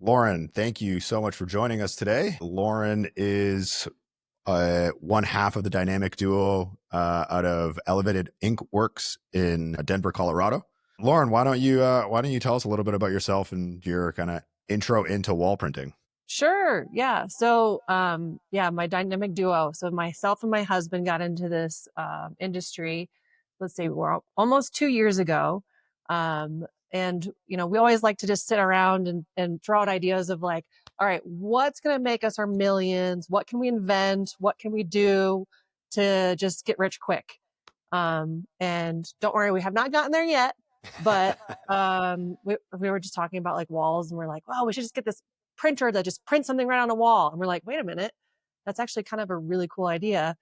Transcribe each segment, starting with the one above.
Lauren, thank you so much for joining us today. Lauren is one half of the dynamic duo out of Elevated Ink Works in Denver, Colorado. Lauren, why don't you tell us a little bit about yourself and your kind of intro into wall printing? Sure. Yeah. So, my dynamic duo. So myself and my husband got into this industry. Let's say we're almost 2 years ago. And we always like to just sit around and throw out ideas of like, all right, what's going to make us our millions? What can we invent? What can we do to just get rich quick? And don't worry, we have not gotten there yet. But we were just talking about like walls, and we're like, well, we should just get this printer that just prints something right on a wall. And we're like, wait a minute, that's actually kind of a really cool idea.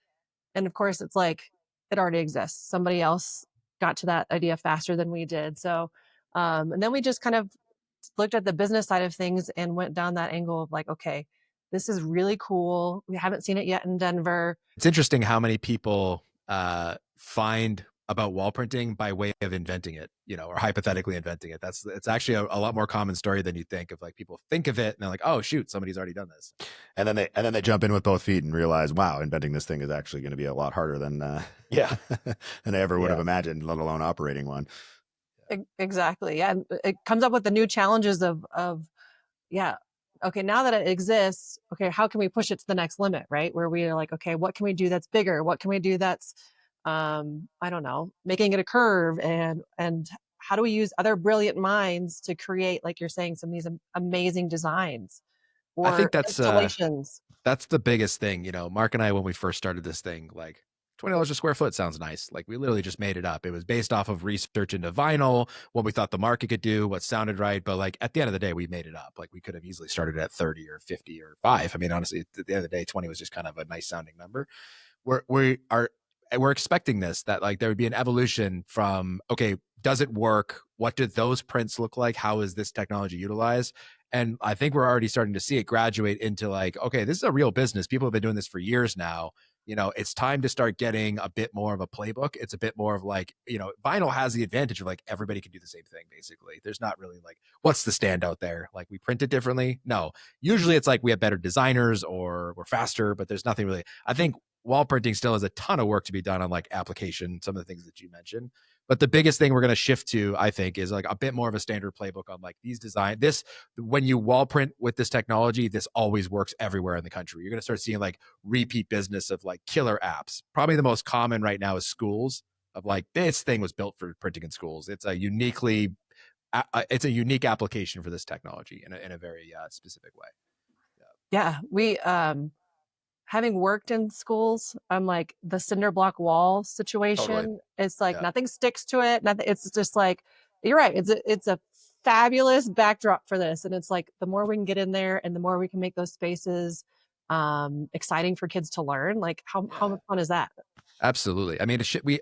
And of course, it's like it already exists. Somebody else got to that idea faster than we did. And then we just kind of looked at the business side of things and went down that angle of like, okay, this is really cool. We haven't seen it yet in Denver. It's interesting how many people find about wall printing by way of inventing it, or hypothetically inventing it. It's actually a lot more common story than you think of. Like people think of it and they're like, oh shoot, somebody's already done this. And then they jump in with both feet and realize, wow, inventing this thing is actually going to be a lot harder than Yeah. than I ever would Yeah. have imagined, let alone operating one. Exactly. Yeah. And it comes up with the new challenges of yeah, okay, now that it exists, okay, how can we push it to the next limit, right? Where we are like, okay, what can we do that's bigger? What can we do that's, I don't know, making it a curve, and how do we use other brilliant minds to create, like you're saying, some of these amazing designs I or think that's installations? that's the biggest thing. Mark and I, when we first started this thing, like $20 a square foot sounds nice. Like we literally just made it up. It was based off of research into vinyl, what we thought the market could do, what sounded right. But like at the end of the day, we made it up. Like we could have easily started at 30 or 50 or 5. I mean, honestly, at the end of the day, 20 was just kind of a nice sounding number. We're expecting this, that like there would be an evolution from, okay, does it work? What did those prints look like? How is this technology utilized? And I think we're already starting to see it graduate into like, okay, this is a real business. People have been doing this for years now. It's time to start getting a bit more of a playbook. It's a bit more of like, vinyl has the advantage of like everybody can do the same thing, basically. There's not really like, what's the standout there? Like we print it differently? No. Usually it's like we have better designers or we're faster, but there's nothing really. I think wall printing still has a ton of work to be done on like application, some of the things that you mentioned. But the biggest thing we're going to shift to, I think, is like a bit more of a standard playbook on like these design. This, when you wall print with this technology, this always works everywhere in the country. You're going to start seeing like repeat business of like killer apps. Probably the most common right now is schools, of like this thing was built for printing in schools. It's a unique application for this technology in a very specific way. Yeah, we having worked in schools, I'm like the cinder block wall Totally. situation. It's like Yeah. nothing sticks to it. Nothing. It's just like you're right. It's a fabulous backdrop for this, and it's like the more we can get in there, and the more we can make those spaces exciting for kids to learn. Like how Yeah. much fun is that? Absolutely. I mean,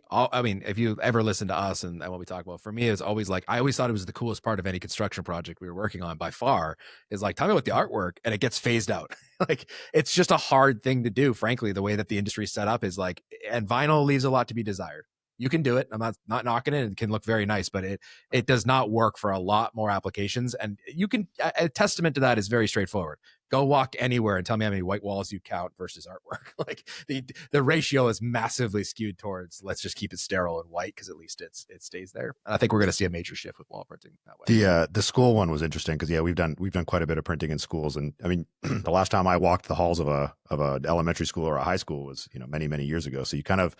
I mean, if you ever listen to us and what we talk about, for me, it's always like, I always thought it was the coolest part of any construction project we were working on by far is like, tell me about the artwork, and it gets phased out. Like, it's just a hard thing to do. Frankly, the way that the industry is set up is like, and vinyl leaves a lot to be desired. You can do it. I'm not knocking it. It can look very nice, but it does not work for a lot more applications. And you can, a testament to that is very straightforward. Go walk anywhere and tell me how many white walls you count versus artwork. Like the ratio is massively skewed towards, let's just keep it sterile and white because at least it stays there. And I think we're going to see a major shift with wall printing that way. The school one was interesting because we've done quite a bit of printing in schools, and I mean the last time I walked the halls of a elementary school or a high school was many years ago. So you kind of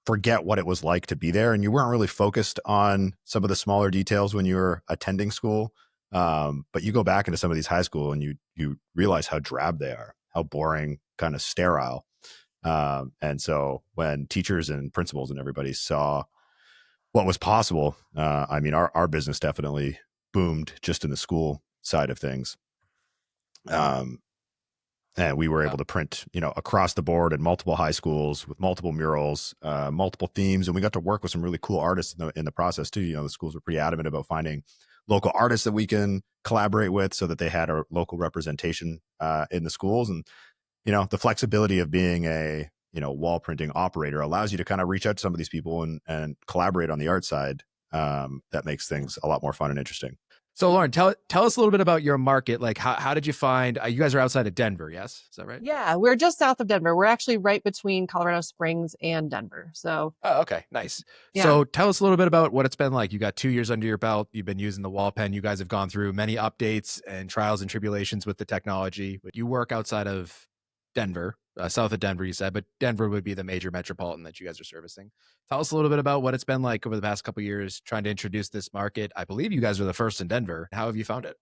forget what it was like to be there, and you weren't really focused on some of the smaller details when you were attending school. But you go back into some of these high school and you realize how drab they are, how boring, kind of sterile. And so when teachers and principals and everybody saw what was possible, I mean, our business definitely boomed just in the school side of things. And we were able to print, across the board in multiple high schools with multiple murals, multiple themes. And we got to work with some really cool artists in the process too. The schools were pretty adamant about finding local artists that we can collaborate with so that they had a local representation in the schools. And, the flexibility of being a, wall printing operator allows you to kind of reach out to some of these people and collaborate on the art side. That makes things a lot more fun and interesting. So Lauren, tell us a little bit about your market. Like how did you find you guys are outside of Denver, yes? Is that right? Yeah, we're just south of Denver. We're actually right between Colorado Springs and Denver. So, Oh, okay. Nice. yeah. So tell us a little bit about what it's been like. You got 2 years under your belt. You've been using the wall pen. You guys have gone through many updates and trials and tribulations with the technology. But you work outside of Denver, south of Denver, you said, but Denver would be the major metropolitan that you guys are servicing. Tell us a little bit about what it's been like over the past couple of years trying to introduce this market. I believe you guys are the first in Denver. How have you found it?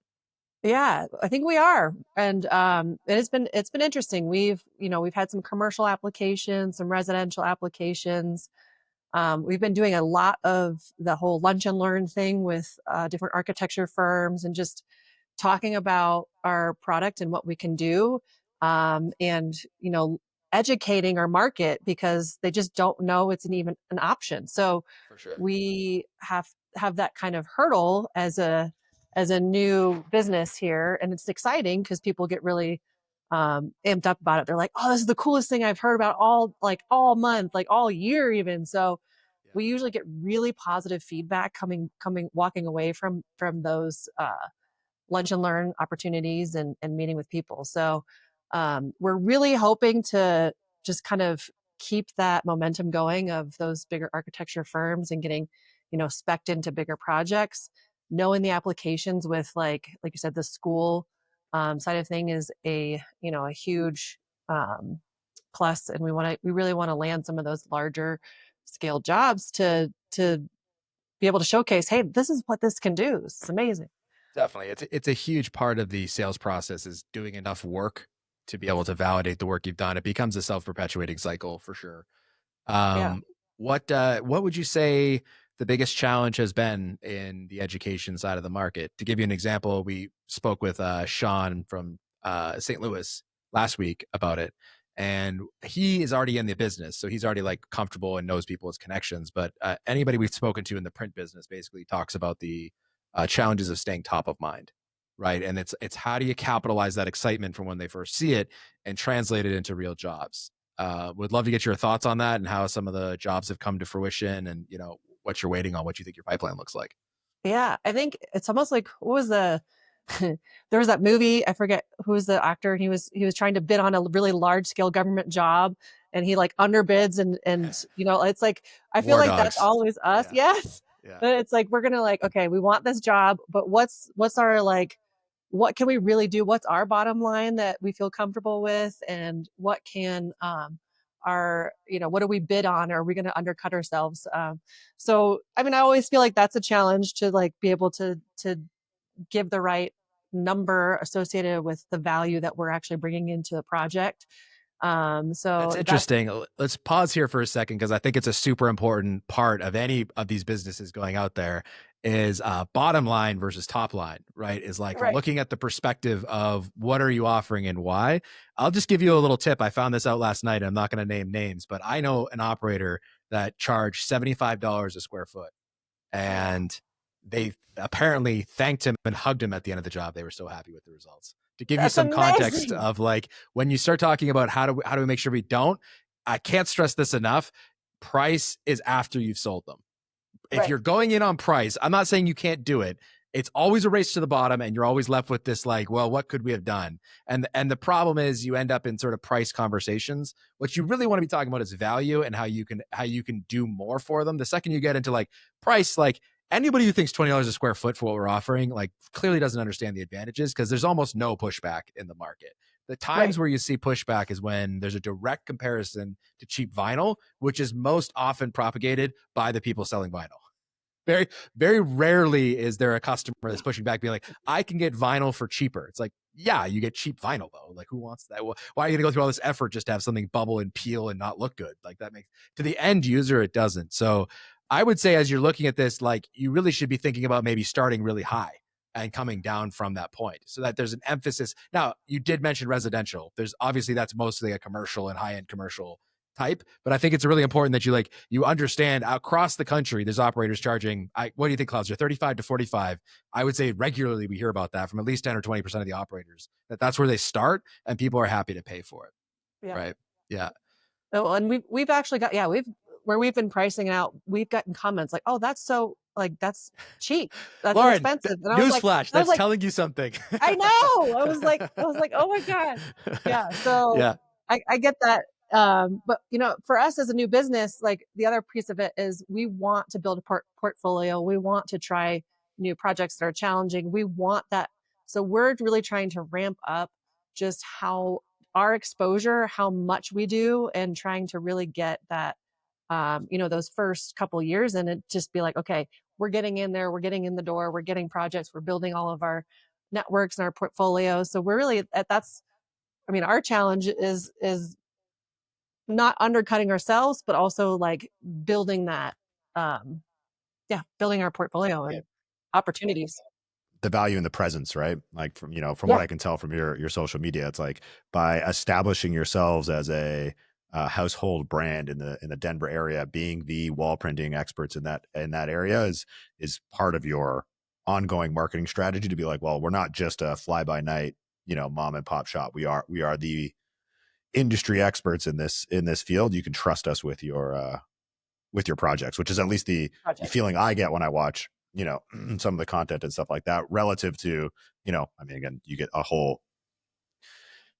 Yeah, I think we are. And it's been interesting. We've had some commercial applications, some residential applications. We've been doing a lot of the whole lunch and learn thing with different architecture firms and just talking about our product and what we can do. And educating our market because they just don't know it's even an option. So For sure. we have that kind of hurdle as a new business here, and it's exciting because people get really amped up about it. They're like, "Oh, this is the coolest thing I've heard about all month, like all year even." So Yeah. we usually get really positive feedback coming walking away from those lunch and learn opportunities and meeting with people. So we're really hoping to just kind of keep that momentum going of those bigger architecture firms and getting, specced into bigger projects. Knowing the applications with like you said, the school side of thing is a huge plus, and we really want to land some of those larger scale jobs to be able to showcase, hey, this is what this can do. It's amazing. Definitely. It's a huge part of the sales process is doing enough work to be able to validate the work you've done. It becomes a self-perpetuating cycle for sure. Yeah. Um, what would you say the biggest challenge has been in the education side of the market? To give you an example, we spoke with Sean from St. Louis last week about it, and he is already in the business, so he's already like comfortable and knows people's connections. But anybody we've spoken to in the print business basically talks about the challenges of staying top of mind, right? And it's how do you capitalize that excitement from when they first see it and translate it into real jobs? Would love to get your thoughts on that and how some of the jobs have come to fruition and what you're waiting on, what you think your pipeline looks like. Yeah, I think it's almost like what was the there was that movie, I forget who was the actor, and he was trying to bid on a really large scale government job, and he like underbids and it's like I feel War like that's dogs. always us. Yeah. Yes. Yeah. But it's like we're gonna like, okay, we want this job, but what's our like what can we really do? What's our bottom line that we feel comfortable with, and what can our what do we bid on? Or are we going to undercut ourselves? So I mean, I always feel like that's a challenge to like be able to give the right number associated with the value that we're actually bringing into the project. That's So that's interesting. Let's pause here for a second because I think it's a super important part of any of these businesses going out there is bottom line versus top line, right? Is like right. looking at the perspective of what are you offering and why. I'll just give you a little tip. I found this out last night. I'm not going to name names, but I know an operator that charged $75 a square foot, Wow, and they apparently thanked him and hugged him at the end of the job. They were so happy with the results. To give you that's some context amazing. of like when you start talking about how do we make sure we don't, I can't stress this enough. Price is after you've sold them. If Right, you're going in on price, I'm not saying you can't do it. It's always a race to the bottom, and you're always left with this like, well, what could we have done? And the problem is you end up in sort of price conversations. What you really want to be talking about is value and how you can do more for them. The second you get into like price, like anybody who thinks $20 a square foot for what we're offering, like clearly doesn't understand the advantages because there's almost no pushback in the market. The right. times where you see pushback is when there's a direct comparison to cheap vinyl, which is most often propagated by the people selling vinyl. Very, very rarely is there a customer that's pushing back, being like, I can get vinyl for cheaper. It's like, yeah, you get cheap vinyl though. Like, who wants that? Why are you gonna go through all this effort just to have something bubble and peel and not look good? Like that makes to the end user, it doesn't. So I would say as you're looking at this, like you really should be thinking about maybe starting really high and coming down from that point so that there's an emphasis. Now, you did mention residential. There's obviously that's mostly a commercial and high-end commercial type, but I think it's really important that you understand across the country there's operators charging what do you think, Klaus? You're 35 to 45. I would say regularly we hear about that from at least 10 or 20% of the operators, that's where they start and people are happy to pay for it. Yeah. Right. Yeah. Oh, and we've actually got, yeah, we've where we've been pricing it out, we've gotten comments like, "Oh, that's so like that's cheap. That's Lauren, inexpensive." And newsflash, I was that's like, telling you something. I know. I was like, oh my God. Yeah. So Yeah. I get that. But you know, for us as a new business, like the other piece of it is we want to build a portfolio. We want to try new projects that are challenging. We want that. So we're really trying to ramp up just how our exposure, how much we do, and trying to really get that, you know, those first couple years and it just be like, okay, we're getting in there, we're getting in the door, we're getting projects, we're building all of our networks and our portfolio. So we're really that's, I mean, our challenge is not undercutting ourselves, but also like building that, um, yeah, building our portfolio Yeah. and opportunities. The value in the presence, right? Like from, from what Yeah, I can tell from your social media, it's like by establishing yourselves as a household brand in the Denver area, being the wall printing experts in that area is part of your ongoing marketing strategy to be like, well, we're not just a fly by night, mom and pop shop. We are the industry experts in this field. You can trust us with your projects, which is at least the projects. feeling I get when I watch, some of the content and stuff like that relative to, I mean, again, you get a whole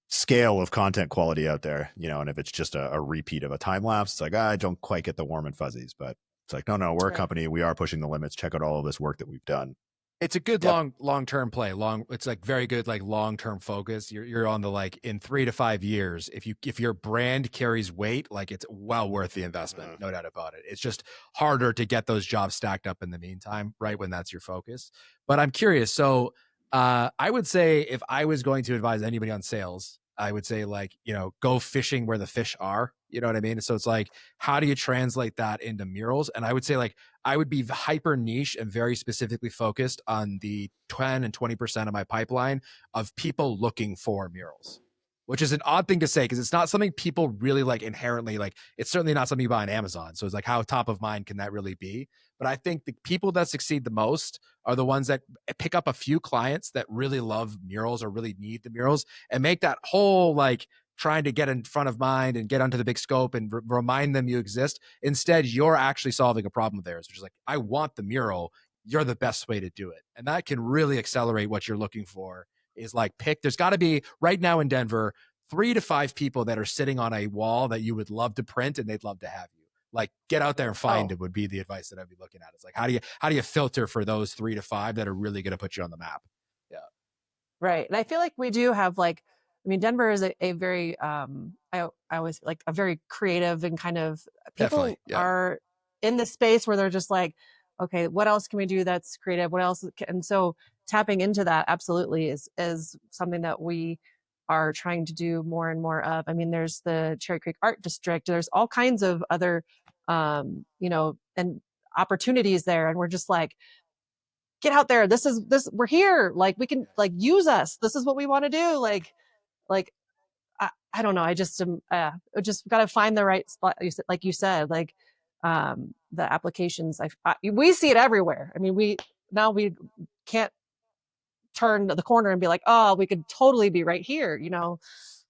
scale of content quality out there, and if it's just a repeat of a time lapse, it's like, I don't quite get the warm and fuzzies, but it's like, no, we're a Right. company. We are pushing the limits. Check out all of this work that we've done. It's a good Yep. long term play. It's like very good like long term focus. You're on the like in 3 to 5 years. If your brand carries weight, like it's well worth the investment, Mhm. no doubt about it. It's just harder to get those jobs stacked up in the meantime, right? When that's your focus. But I'm curious. So I would say if I was going to advise anybody on sales, I would say like, go fishing where the fish are. You know what I mean? So it's like, how do you translate that into murals? And I would say like I would be hyper niche and very specifically focused on the 10 and 20% of my pipeline of people looking for murals, which is an odd thing to say because it's not something people really like inherently like. It's certainly not something you buy on Amazon. So it's like, how top of mind can that really be? But I think the people that succeed the most are the ones that pick up a few clients that really love murals or really need the murals and make that whole like trying to get in front of mind and get onto the big scope and remind them you exist. Instead, you're actually solving a problem of theirs, which is like, I want the mural. You're the best way to do it. And that can really accelerate what you're looking for is like there's got to be right now in Denver, 3 to 5 people that are sitting on a wall that you would love to print and they'd love to have you. Like get out there and find Oh, it would be the advice that I'd be looking at. It's like, how do you filter for those 3 to 5 that are really going to put you on the map? Yeah, right. And I feel like we do have like, I mean, Denver is a very, I always like a very creative and kind of definitely. people Yeah. are in the space where they're just like, okay, what else can we do that's creative? What else? And so tapping into that absolutely is something that we are trying to do more and more of. I mean, there's the Cherry Creek Art District. There's all kinds of other, you know, and opportunities there. And we're just like, get out there. This, we're here. Like we can like use us. This is what we want to do. Like, I don't know. I just got to find the right spot. Like you said, like, the applications, we see it everywhere. I mean, now we can't turn the corner and be like, oh, we could totally be right here, you know?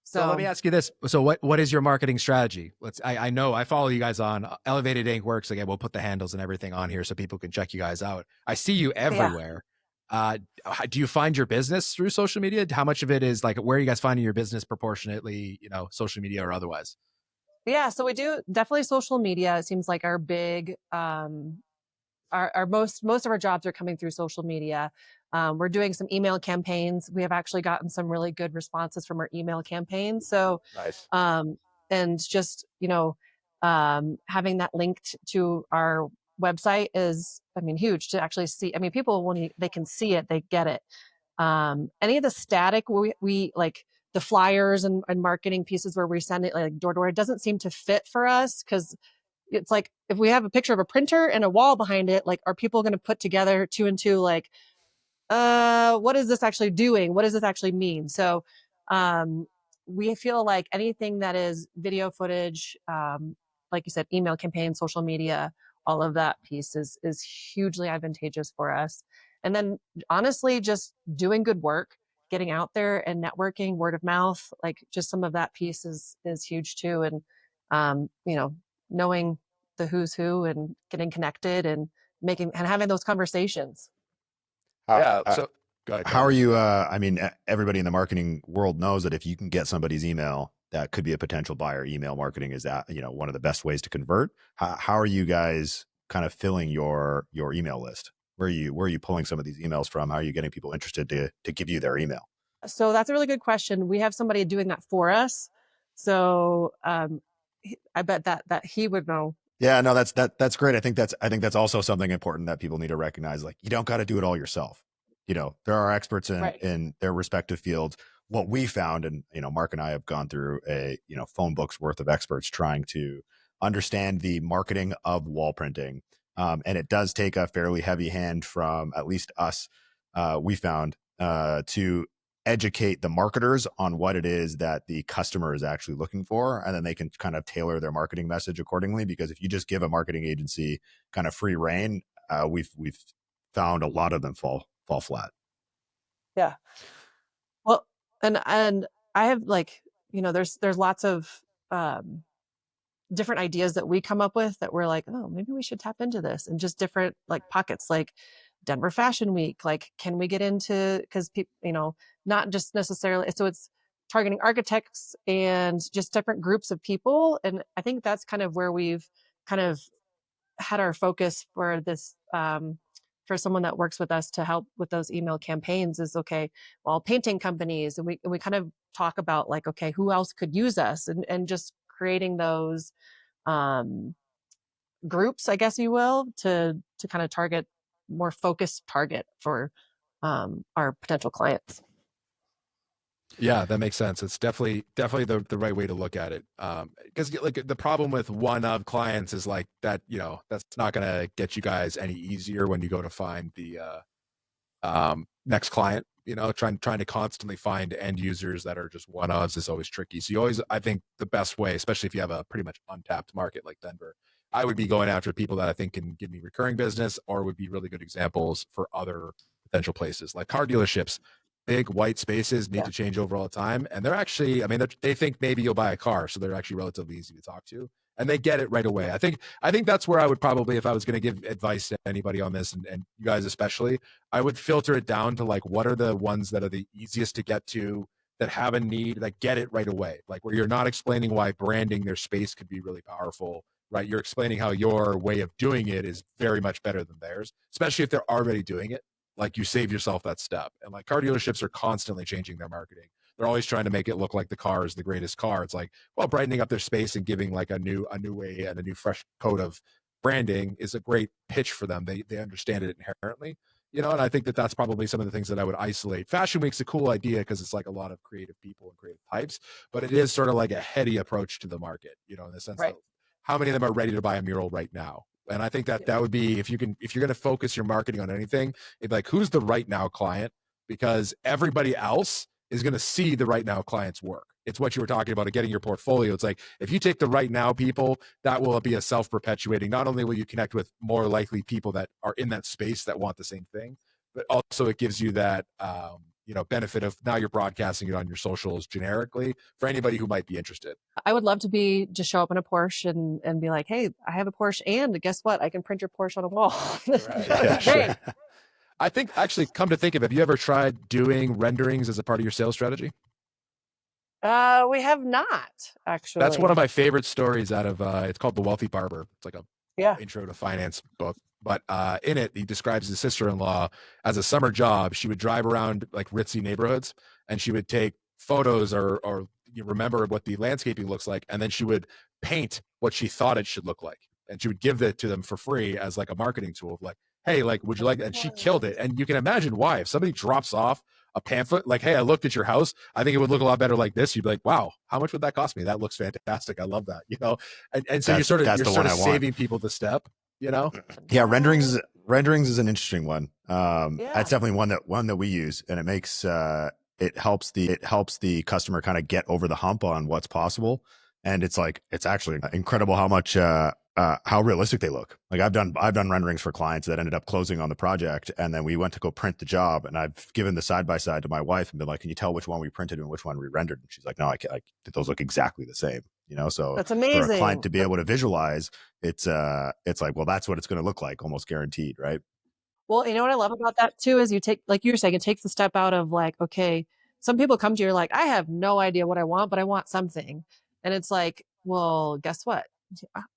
So let So me ask you this. So what is your marketing strategy? I know I follow you guys on Elevated Ink Works. Again, we'll put the handles and everything on here so people can check you guys out. I see you yeah. everywhere. Do you find your business through social media? How much of it is like, where are you guys finding your business proportionately, social media or otherwise? Yeah. So we do definitely social media. It seems like our big, our most of our jobs are coming through social media. We're doing some email campaigns. We have actually gotten some really good responses from our email campaigns. So, Nice. um, and just having that linked to our website is, I mean, huge to actually see. I mean, people when they can see it, they get it. Any of the static we like the flyers and marketing pieces where we send it like door to door, it doesn't seem to fit for us because it's like if we have a picture of a printer and a wall behind it, like are people going to put together two and two like what is this actually doing? What does this actually mean? So um we feel like anything that is video footage, like you said, email campaigns, social media, all of that piece is hugely advantageous for us. And then honestly, just doing good work, getting out there and networking, word of mouth, like just some of that piece is huge too. And knowing the who's who and getting connected and making and having those conversations. How, Yeah. So go ahead. Go how are ahead. you? I mean, everybody in the marketing world knows that if you can get somebody's email, that could be a potential buyer. Email marketing is that, one of the best ways to convert. How are you guys kind of filling your email list? Where are you pulling some of these emails from? How are you getting people interested to give you their email? So that's a really good question. We have somebody doing that for us. So I bet that he would know. Yeah, no, that's great. I think that's also something important that people need to recognize. Like, you don't got to do it all yourself. There are experts in Right. in their respective fields. What we found, and Mark and I have gone through a phone book's worth of experts trying to understand the marketing of wall printing, and it does take a fairly heavy hand from at least us. We found to educate the marketers on what it is that the customer is actually looking for, and then they can kind of tailor their marketing message accordingly. Because if you just give a marketing agency kind of free reign, we've found a lot of them fall flat. Yeah. Well, and I have there's lots of um different ideas that we come up with that we're like, oh, maybe we should tap into this, and just different like pockets, like Denver Fashion Week. Like, can we get into, because people, not just necessarily, so it's targeting architects and just different groups of people. And I think that's kind of where we've kind of had our focus for this, for someone that works with us to help with those email campaigns is, okay, well, painting companies, and we kind of talk about like, okay, who else could use us, and just creating those um, groups, I guess you will, to kind of target more focused target for our potential clients. Yeah, that makes sense. It's definitely the right way to look at it. Because like the problem with one of clients is like that, that's not gonna get you guys any easier when you go to find the next client. Trying to constantly find end users that are just one ofs is always tricky. So you always, I think the best way, especially if you have a pretty much untapped market like Denver, I would be going after people that I think can give me recurring business or would be really good examples for other potential places like car dealerships. Big white spaces need Yeah. to change over all the time, and they're actually, I mean, they think maybe you'll buy a car, so they're actually relatively easy to talk to, and they get it right away. I think that's where I would probably, if I was going to give advice to anybody on this, and you guys especially, I would filter it down to like what are the ones that are the easiest to get to, that have a need, that get it right away. Like where you're not explaining why branding their space could be really powerful, right? You're explaining how your way of doing it is very much better than theirs, especially if they're already doing it. Like you save yourself that step. And like car dealerships are constantly changing their marketing. They're always trying to make it look like the car is the greatest car. It's like, well, brightening up their space and giving like a new way and a new fresh coat of branding is a great pitch for them. They understand it inherently, and I think that that's probably some of the things that I would isolate. Fashion Week's a cool idea because it's like a lot of creative people and creative types, but it is sort of like a heady approach to the market, in the sense that Right. how many of them are ready to buy a mural right now? And I think that would be, if you're going to focus your marketing on anything, it'd be like, who's the right now client? Because everybody else is going to see the right now client's work. It's what you were talking about, getting your portfolio. It's like, if you take the right now people, that will be a self-perpetuating. Not only will you connect with more likely people that are in that space that want the same thing, but also it gives you that benefit of now you're broadcasting it on your socials generically for anybody who might be interested. I would love to be just show up in a Porsche and be like, hey, I have a Porsche, and guess what? I can print your Porsche on a wall. Right. That would Yeah, be sure. great. I think, actually, come to think of it, have you ever tried doing renderings as a part of your sales strategy? We have not That's one actually. of my favorite stories out of it's called The Wealthy Barber. It's like a Yeah. intro to finance book. But in it, he describes his sister-in-law as a summer job. She would drive around like ritzy neighborhoods, and she would take photos or you remember what the landscaping looks like, and then she would paint what she thought it should look like, and she would give that to them for free as like a marketing tool of like, hey, like, would you like? And she killed it. And you can imagine why. If somebody drops off a pamphlet like, hey, I looked at your house, I think it would look a lot better like this, you'd be like, wow, how much would that cost me? That looks fantastic. I love that. And so That's you're the sort one of I want. saving people the step, you know? Yeah, renderings is an interesting one. Yeah. That's definitely one that we use, and it makes it helps the customer kind of get over the hump on what's possible. And it's like, it's actually incredible how much how realistic they look. Like I've done renderings for clients that ended up closing on the project, and then we went to go print the job, and I've given the side by side to my wife and been like, "Can you tell which one we printed and which one we rendered?" And she's like, "No, I can't. Those look exactly the same." You know, so That's for a client amazing. to be able to visualize, it's like, well, that's what it's going to look like, almost guaranteed, right? Well, you know what I love about that too is you take, like you were saying, it takes the step out of like, okay, some people come to you like, I have no idea what I want, but I want something. And it's like, well, guess what?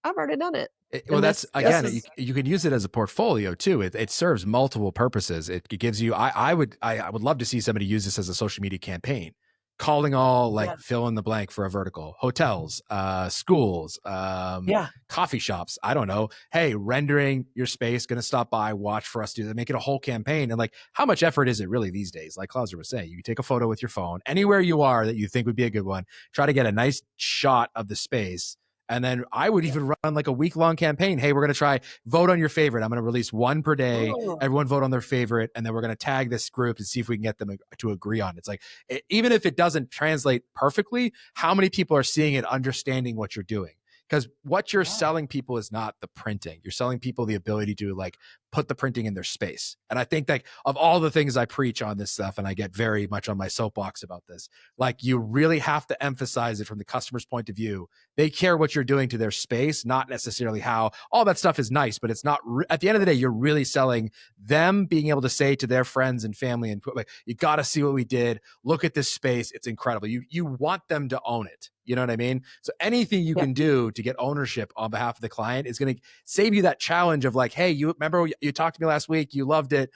I've already done it. Well, And that's this again, is you can use it as a portfolio too. It serves multiple purposes. It gives you. I would love to see somebody use this as a social media campaign, calling all like yes. fill in the blank for a vertical, hotels, schools, Yeah. coffee shops. I don't know. Hey, rendering your space, going to stop by, watch for us do that. Make it a whole campaign. And like, how much effort is it really these days? Like Clauser was saying, you take a photo with your phone anywhere you are that you think would be a good one. Try to get a nice shot of the space, and then I would Yeah. even run like a week-long campaign. Hey, we're going to try vote on your favorite. I'm going to release one per day. Oh, Everyone vote on their favorite. And then we're going to tag this group and see if we can get them to agree on it. It's like, even if it doesn't translate perfectly, how many people are seeing it, understanding what you're doing? Because what you're yeah. selling people is not the printing. You're selling people the ability to like put the printing in their space. And I think like of all the things I preach on this stuff, and I get very much on my soapbox about this, like you really have to emphasize it from the customer's point of view. They care what you're doing to their space, not necessarily how all that stuff is nice, but it's not at the end of the day, you're really selling them being able to say to their friends and family and like, you got to see what we did. Look at this space. It's incredible. You want them to own it. You know what I mean? So anything you Yeah. can do to get ownership on behalf of the client is going to save you that challenge of like, hey, you remember you talked to me last week, you loved it.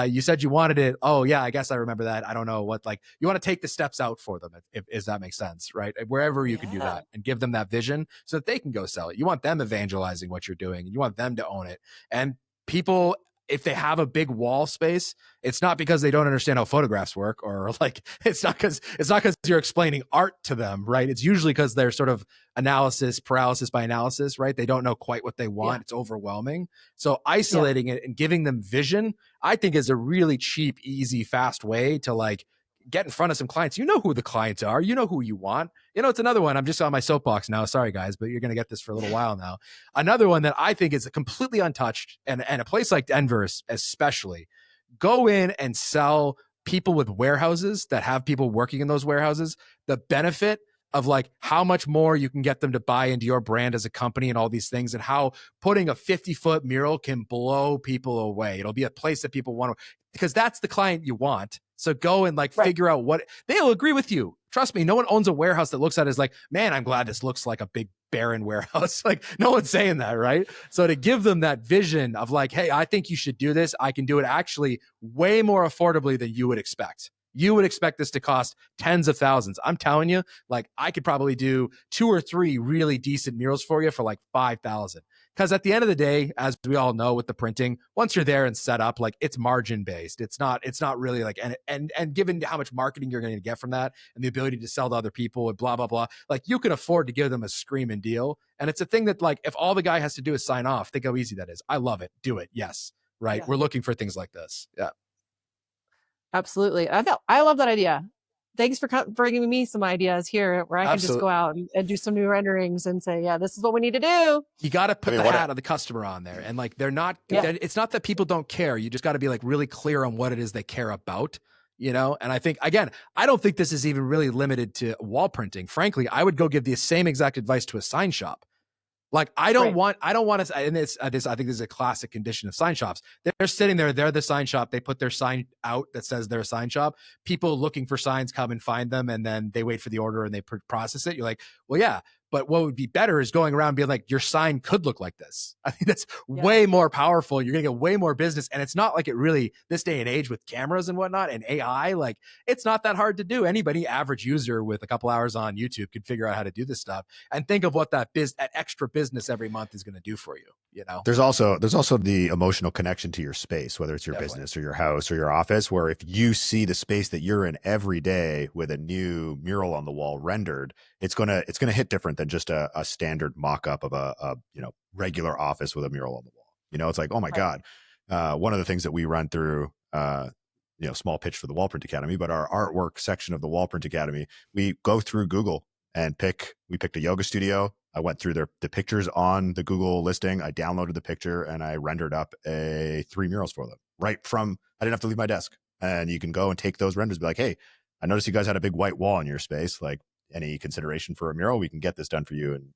You said you wanted it. Oh yeah, I guess I remember that. I don't know what, like, you want to take the steps out for them, if that makes sense, right? Wherever you can do Yeah. that and give them that vision so that they can go sell it. You want them evangelizing what you're doing, and you want them to own it. And people, if they have a big wall space, it's not because they don't understand how photographs work, or like it's not because you're explaining art to them, right? It's usually because they're sort of analysis paralysis by analysis, right? They don't know quite what they Yeah. want. It's overwhelming. So Yeah. isolating it and giving them vision, I think, is a really cheap, easy, fast way to like get in front of some clients. You know who the clients are. You know who you want. You know, it's another one. I'm just on my soapbox now. Sorry, guys, but you're going to get this for a little while now. Another one that I think is completely untouched, and a place like Denver especially, go in and sell people with warehouses that have people working in those warehouses the benefit of like how much more you can get them to buy into your brand as a company and all these things, and how putting a 50-foot mural can blow people away. It'll be a place that people want to, because that's the client you want. So go and like Right. figure out what they'll agree with you. Trust me, no one owns a warehouse that looks at it as like, man, I'm glad this looks like a big barren warehouse. Like no one's saying that, right? So to give them that vision of like, hey, I think you should do this. I can do it actually way more affordably than you would expect. You would expect this to cost tens of thousands. I'm telling you, like I could probably do 2 or 3 really decent murals for you for like 5,000. Because at the end of the day, as we all know with the printing, once you're there and set up, like it's margin based. It's not really like, and given how much marketing you're going to get from that and the ability to sell to other people and blah blah blah, like you can afford to give them a screaming deal. And it's a thing that like if all the guy has to do is sign off, think how easy that is. I love it. Do it. Yes. Right. Yeah. We're looking for things like this. Yeah. Absolutely. I love that idea. Thanks for bringing me some ideas here where I can just Absolutely. go out and do some new renderings and say, yeah, this is what we need to do. You got to I put mean, the what hat of the customer on there. And like, Yeah. it's not that people don't care. You just got to be like really clear on what it is they care about, you know? And I think, again, I don't think this is even really limited to wall printing. Frankly, I would go give the same exact advice to a sign shop. Like I don't Right. want to, and it's this. I think this is a classic condition of sign shops. They're sitting there. They're the sign shop. They put their sign out that says they're a sign shop. People looking for signs come and find them, and then they wait for the order and they process it. You're like, well, yeah, but what would be better is going around being like, your sign could look like this. I think that's Yeah. way more powerful. You're gonna get way more business, and it's not like it really this day and age with cameras and whatnot and AI. Like it's not that hard to do. Anybody, average user with a couple hours on YouTube, could figure out how to do this stuff. And think of what that extra business every month is going to do for you. You know, there's also the emotional connection to your space, whether it's your definitely. business or your house or your office, where if you see the space that you're in every day with a new mural on the wall rendered, it's gonna hit different than just a standard mock-up of a regular office with a mural on the wall. You know, it's like, oh my Right. God. One of the things that we run through, small pitch for the Wall Print Academy, but our artwork section of the Wall Print Academy, we go through Google and we picked a yoga studio I went through the pictures on the Google listing. I downloaded the picture and I rendered up 3 murals for them right from, I didn't have to leave my desk. And you can go and take those renders, be like, hey, I noticed you guys had a big white wall in your space. Like, any consideration for a mural? We can get this done for you. And,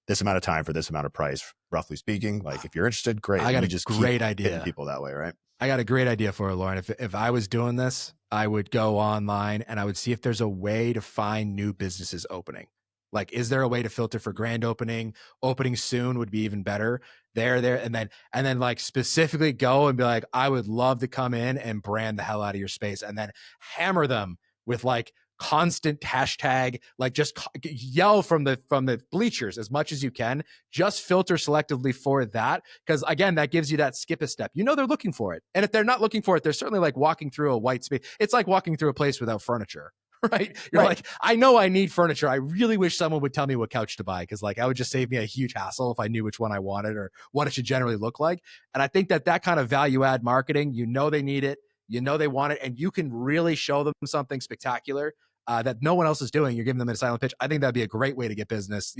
this amount of time for this amount of price, roughly speaking. Like, if you're interested, great. I got You a just great keep hitting idea. people that way, right? I got a great idea for it, Lauren. If I was doing this, I would go online and I would see if there's a way to find new businesses opening. Like, is there a way to filter for grand opening? Opening soon would be even better. There, and then like specifically go and be like, I would love to come in and brand the hell out of your space, and then hammer them with like constant hashtag, like just yell from the bleachers as much as you can. Just filter selectively for that, because again, that gives you that skip a step. They're looking for it, and if they're not looking for it, they're certainly like walking through a white space. It's like walking through a place without furniture. Right? You're like, I know I need furniture. I really wish someone would tell me what couch to buy, because like I would just save me a huge hassle if I knew which one I wanted or what it should generally look like. And I think that kind of value add marketing, they need it, they want it, and you can really show them something spectacular that no one else is doing. You're giving them a silent pitch. I think that'd be a great way to get business,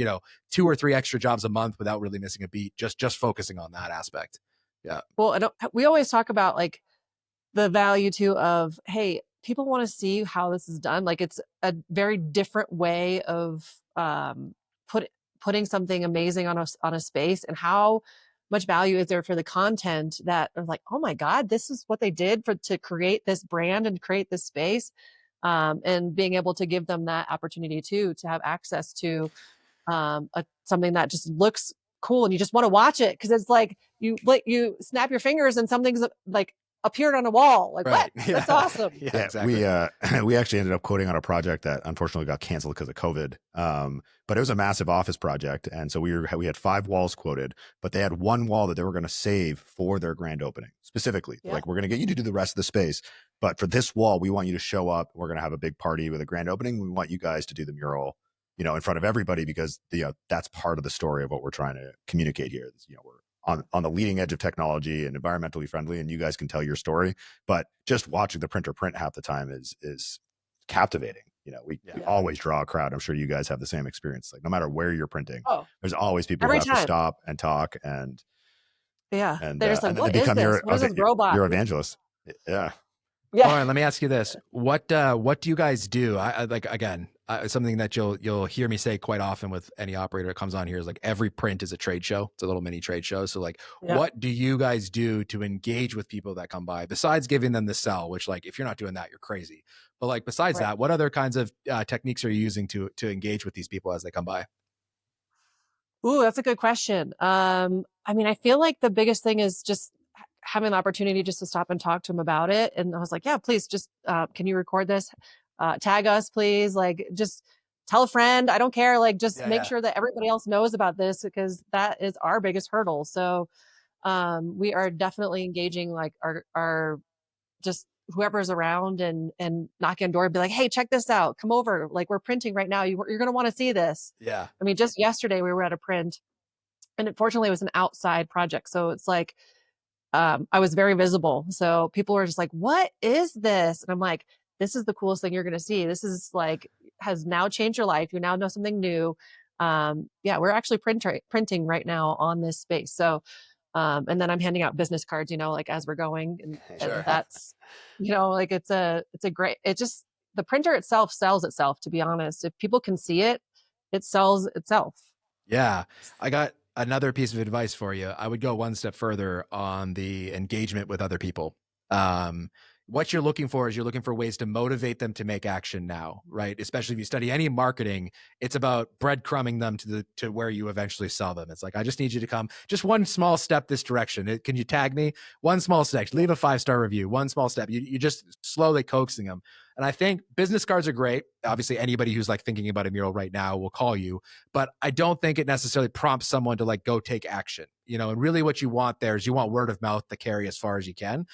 2 or 3 extra jobs a month without really missing a beat, just focusing on that aspect. Yeah. Well, we always talk about like the value too of, hey, people want to see how this is done. Like, it's a very different way of putting something amazing on a space, and how much value is there for the content that are like, oh my God, this is what they did to create this brand and create this space. And being able to give them that opportunity too, to have access to something that just looks cool and you just want to watch it, because it's like you snap your fingers and something's like appeared on a wall. Like, Right. what? Yeah. That's awesome. Yeah, Yeah, exactly. we actually ended up quoting on a project that unfortunately got canceled because of COVID. But it was a massive office project, and so we had 5 walls quoted, but they had 1 wall that they were going to save for their grand opening specifically. Yeah. Like, we're going to get you to do the rest of the space, but for this wall, we want you to show up. We're going to have a big party with a grand opening. We want you guys to do the mural, in front of everybody, because that's part of the story of what we're trying to communicate here. We're on the leading edge of technology and environmentally friendly, and you guys can tell your story. But just watching the printer print half the time is captivating. We always draw a crowd. I'm sure you guys have the same experience. Like, no matter where you're printing, Oh, there's always people who every have to time. stop and talk, and Yeah. and They're just like, and then they what is become this? What is this robot? your evangelist. Yeah. Yeah. Lauren, let me ask you this: what do you guys do? I like, again, something that you'll hear me say quite often with any operator that comes on here is like, every print is a trade show. It's a little mini trade show. So like, Yeah. what do you guys do to engage with people that come by, besides giving them the sell? Which, like, if you're not doing that, you're crazy. But like, besides that, what other kinds of techniques are you using to engage with these people as they come by? Ooh, that's a good question. I mean, I feel like the biggest thing is just having the opportunity just to stop and talk to him about it. And I was like, yeah, please just, can you record this? Tag us, please. Like, just tell a friend. I don't care. Like, just make sure that everybody else knows about this, because that is our biggest hurdle. So, we are definitely engaging like our just whoever's around, and knocking on door and be like, hey, check this out. Come over. Like, we're printing right now. You're going to want to see this. Yeah. I mean, just yesterday we were at a print, and unfortunately it was an outside project. So it's like, I was very visible. So people were just like, what is this? And I'm like, this is the coolest thing you're going to see. This is like, has now changed your life. You now know something new. Yeah, we're actually printing right now on this space. So, and then I'm handing out business cards, like as we're going, and that's, like it's a great, the printer itself sells itself, to be honest. If people can see it, it sells itself. Yeah. I got another piece of advice for you. I would go one step further on the engagement with other people. What you're looking for is you're looking for ways to motivate them to make action now, right? Especially if you study any marketing, it's about breadcrumbing them to where you eventually sell them. It's like, I just need you to come just one small step this direction. Can you tag me? One small step, leave a 5-star review, one small step. You just slowly coaxing them. And I think business cards are great. Obviously, anybody who's like thinking about a mural right now will call you, but I don't think it necessarily prompts someone to like go take action, and really what you want there is you want word of mouth to carry as far as you can.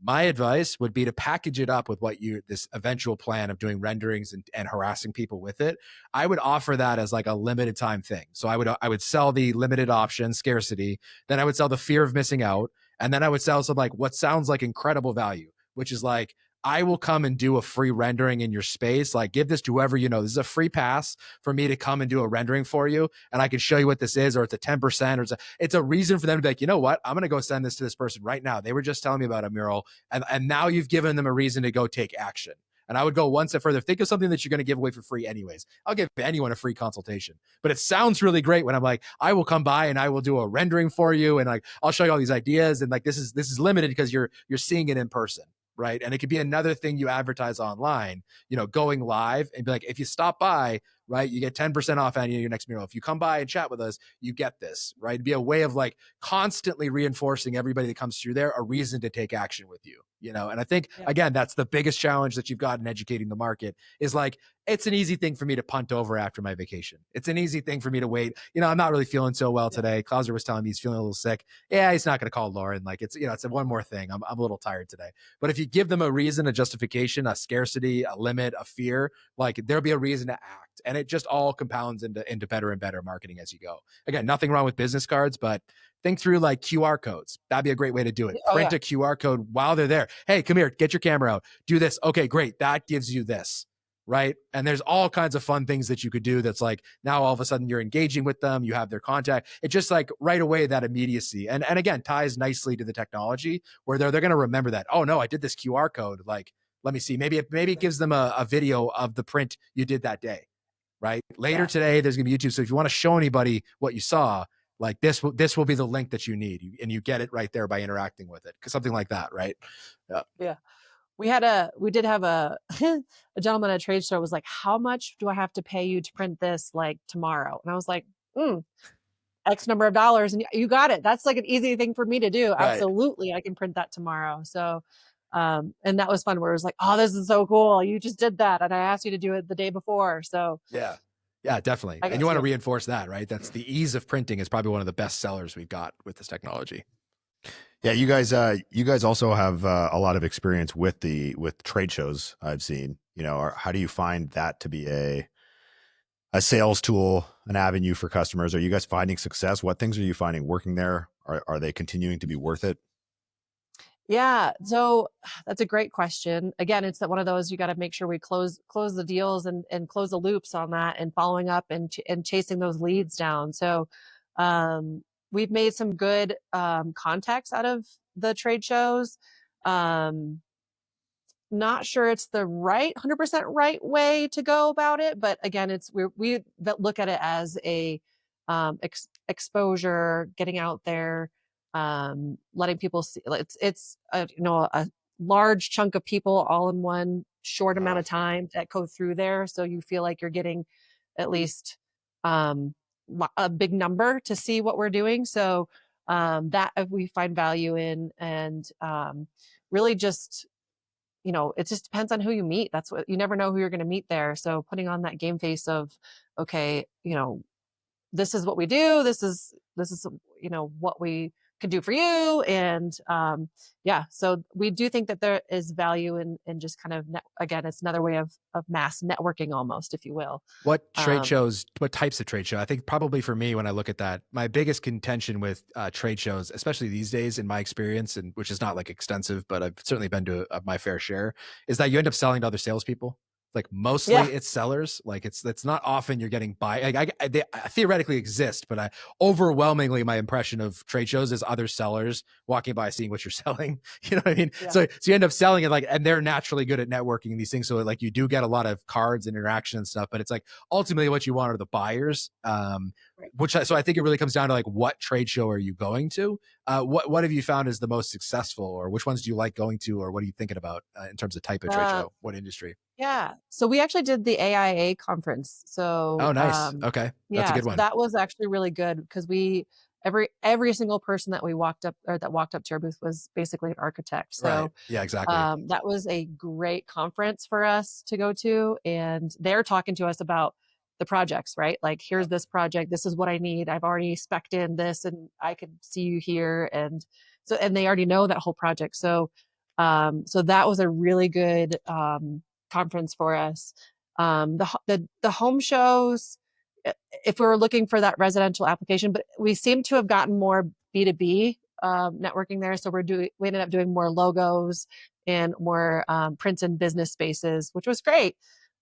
My advice would be to package it up with this eventual plan of doing renderings and harassing people with it. I would offer that as like a limited time thing. So I would sell the limited option, Scarcity. Then I would sell the fear of missing out. And then I would sell some like what sounds like incredible value, which is like, I will come and do a free rendering in your space. Like, give this to whoever you know. This is a free pass for me to come and do a rendering for you, and I can show you what this is, or it's a 10%, or it's a reason for them to be like, you know what, I'm going to go send this to this person right now. They were just telling me about a mural, and now you've given them a reason to go take action. And I would go one step further. Think of something that you're going to give away for free anyways. I'll give anyone a free consultation. But it sounds really great when I'm like, I will come by and I will do a rendering for you, and like I'll show you all these ideas, and like this is limited because you're seeing it in person, right? And it could be another thing you advertise online, going live and be like, if you stop by, right, you get 10% off any of your next mural. If you come by and chat with us, you get this, right? It'd be a way of like constantly reinforcing everybody that comes through there a reason to take action with you, And I think, Yeah. again, that's the biggest challenge that you've got in educating the market is like, it's an easy thing for me to punt over after my vacation. It's an easy thing for me to wait. I'm not really feeling so well today. Klauser was telling me he's feeling a little sick. Yeah, he's not going to call Lauren. Like it's one more thing. I'm a little tired today. But if you give them a reason, a justification, a scarcity, a limit, a fear, like there'll be a reason to act. And it just all compounds into better and better marketing as you go. Again, nothing wrong with business cards, but think through like QR codes. That'd be a great way to do it. Oh, Print yeah. a QR code while they're there. Hey, come here, get your camera out. Do this. Okay, great. That gives you this. Right. And there's all kinds of fun things that you could do. That's like now all of a sudden you're engaging with them. You have their contact. It's just like right away that immediacy. And again, ties nicely to the technology where they're going to remember that. Oh no, I did this QR code. Like, let me see. Maybe it gives them a video of the print you did that day. Right. Later today, there's going to be YouTube. So if you want to show anybody what you saw, like this will be the link that you need. And you get it right there by interacting with it. Something like that. Right. Yeah. Yeah. We did have a a gentleman at a trade show was like, how much do I have to pay you to print this like tomorrow? And I was like, X number of dollars, and you got it. That's like an easy thing for me to do. Right. Absolutely. I can print that tomorrow. So and that was fun where it was like, oh, this is so cool. You just did that. And I asked you to do it the day before. So yeah. Yeah, definitely. I And guess, you want to reinforce that, right? That's the ease of printing is probably one of the best sellers we've got with this technology. Yeah, you guys also have a lot of experience with trade shows. I've seen. How do you find that to be a sales tool, an avenue for customers? Are you guys finding success? What things are you finding working there? Are they continuing to be worth it? Yeah, so that's a great question. Again, it's that one of those you got to make sure we close the deals and close the loops on that and following up and chasing those leads down. So we've made some good contacts out of the trade shows. Um, Not sure it's the 100% right way to go about it, but again, we that look at it as a exposure, getting out there, letting people see. It's a large chunk of people all in one short amount of time that go through there, so you feel like you're getting at least um, a big number to see what we're doing. So that we find value in, and really just it just depends on who you meet. That's what you never know who you're going to meet there. So putting on that game face of, okay, this is what we do. This is what we can do for you. And yeah, so we do think that there is value in just kind of again, it's another way of mass networking almost, if you will. What types of trade show? I think probably for me, when I look at that, my biggest contention with trade shows, especially these days in my experience, and which is not like extensive, but I've certainly been to my fair share, is that you end up selling to other salespeople. Like mostly it's sellers. Like it's not often you're getting they theoretically exist, but overwhelmingly my impression of trade shows is other sellers walking by, seeing what you're selling. You know what I mean? Yeah. So you end up selling it, like, and they're naturally good at networking these things. So like you do get a lot of cards and interaction and stuff, but it's like ultimately what you want are the buyers. Right. So I think it really comes down to like, what trade show are you going to? What have you found is the most successful, or which ones do you like going to, or what are you thinking about in terms of type of trade show? What industry? Yeah. So we actually did the AIA conference. So oh, nice. Okay, that's a good so one. that was actually really good because every single person that walked up to our booth was basically an architect. So right. Yeah, exactly. that was a great conference for us to go to, and they're talking to us about the projects, right? Like, here's this project. This is what I need. I've already spec'd in this, and I could see you here, and they already know that whole project. So so that was a really good conference for us. The home shows, if we were looking for that residential application, but we seem to have gotten more B2B networking there. So we ended up doing more logos in more print and business spaces, which was great.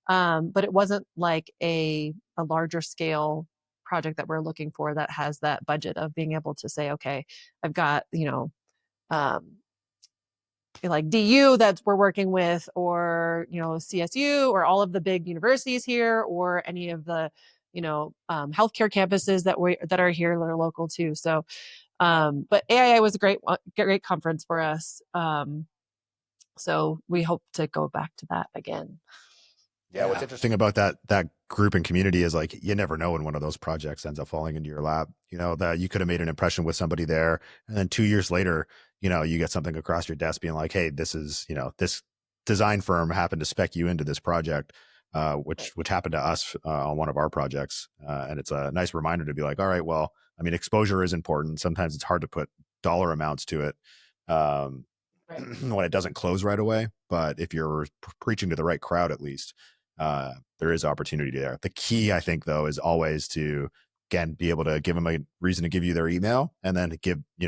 But it wasn't like a larger scale project that we're looking for that has that budget of being able to say, okay, I've got, um, like DU that we're working with, or CSU, or all of the big universities here, or any of the healthcare campuses that are here that are local too. So but AIA was a great conference for us. So we hope to go back to that again. Yeah, what's interesting about that group and community is like you never know when one of those projects ends up falling into your lap. That you could have made an impression with somebody there, and then 2 years later, you get something across your desk being like, "Hey, this is this design firm happened to spec you into this project," which happened to us on one of our projects, and it's a nice reminder to be like, "All right, well, I mean, exposure is important. Sometimes it's hard to put dollar amounts to it." Um, Right. when it doesn't close right away, but if you're preaching to the right crowd, at least there is opportunity there. The key, I think, though, is always to again be able to give them a reason to give you their email, and then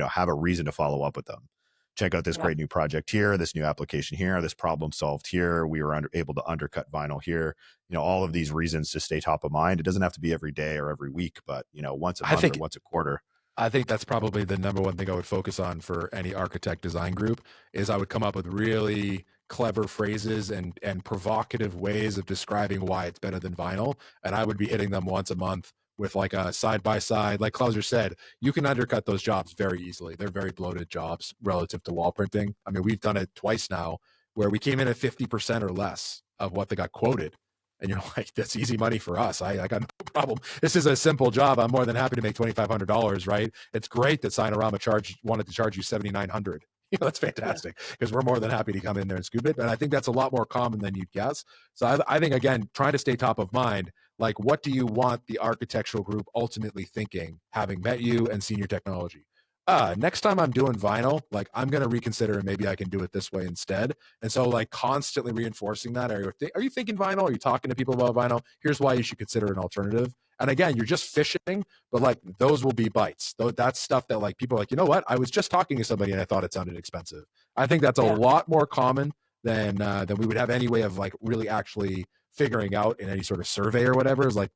have a reason to follow up with them. Check out this Yeah. great new project here, this new application here, this problem solved here. We were able to undercut vinyl here. All of these reasons to stay top of mind. It doesn't have to be every day or every week, but once a I month or think once a quarter. I think that's probably the number one thing I would focus on for any architect design group is I would come up with really clever phrases and provocative ways of describing why it's better than vinyl. And I would be hitting them once a month with like a side by side. Like Clauser said, you can undercut those jobs very easily. They're very bloated jobs relative to wall printing. I mean, we've done it twice now where we came in at 50% or less of what they got quoted. And you're like, that's easy money for us. I got no problem. This is a simple job. I'm more than happy to make $2,500, right? It's great that Sinorama wanted to charge you $7,900. That's fantastic because we're more than happy to come in there and scoop it. And I think that's a lot more common than you'd guess. So I think, again, trying to stay top of mind, like what do you want the architectural group ultimately thinking, having met you and seen your technology? Next time I'm doing vinyl, like I'm going to reconsider and maybe I can do it this way instead. And so like constantly reinforcing that. Are you thinking vinyl? Are you talking to people about vinyl? Here's why you should consider an alternative. And again, you're just fishing, but like those will be bites. That's stuff that like people are like, you know what? I was just talking to somebody and I thought it sounded expensive. I think that's a lot more common than we would have any way of like really actually figuring out in any sort of survey or whatever. Is like,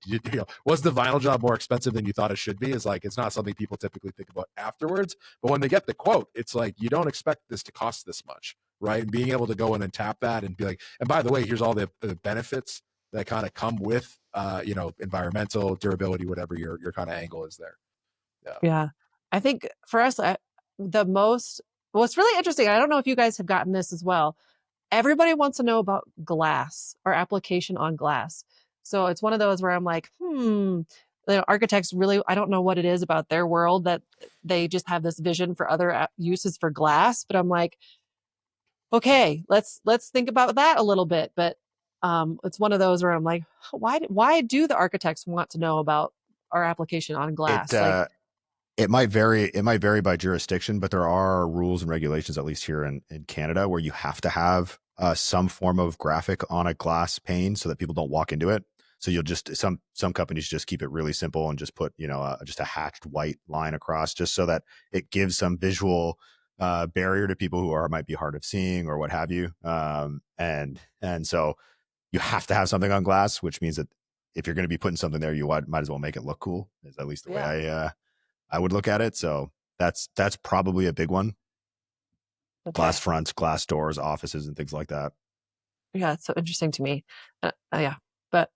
was the vinyl job more expensive than you thought it should be? Is like, it's not something people typically think about afterwards. But when they get the quote, it's like, you don't expect this to cost this much, right? And being able to go in and tap that and be like, and by the way, here's all the benefits that kind of come with, environmental durability, whatever your kind of angle is there. Yeah. I think for us, what's really interesting, I don't know if you guys have gotten this as well. Everybody wants to know about glass or application on glass. So it's one of those where I'm like, architects really, I don't know what it is about their world that they just have this vision for other uses for glass. But I'm like, okay, let's think about that a little bit. But it's one of those where I'm like, why do the architects want to know about our application on It glass? Like, it might vary. It might vary by jurisdiction, but there are rules and regulations, at least here in Canada, where you have to have some form of graphic on a glass pane so that people don't walk into it. So you'll just some companies just keep it really simple and just put just a hatched white line across, just so that it gives some visual barrier to people who might be hard of seeing or what have you. And so you have to have something on glass, which means that if you're going to be putting something there, you might as well make it look cool. Is at least the way I would look at it. So that's probably a big one. okay. Glass fronts, glass doors, offices, and things like that. Yeah, it's so interesting to me. Yeah, but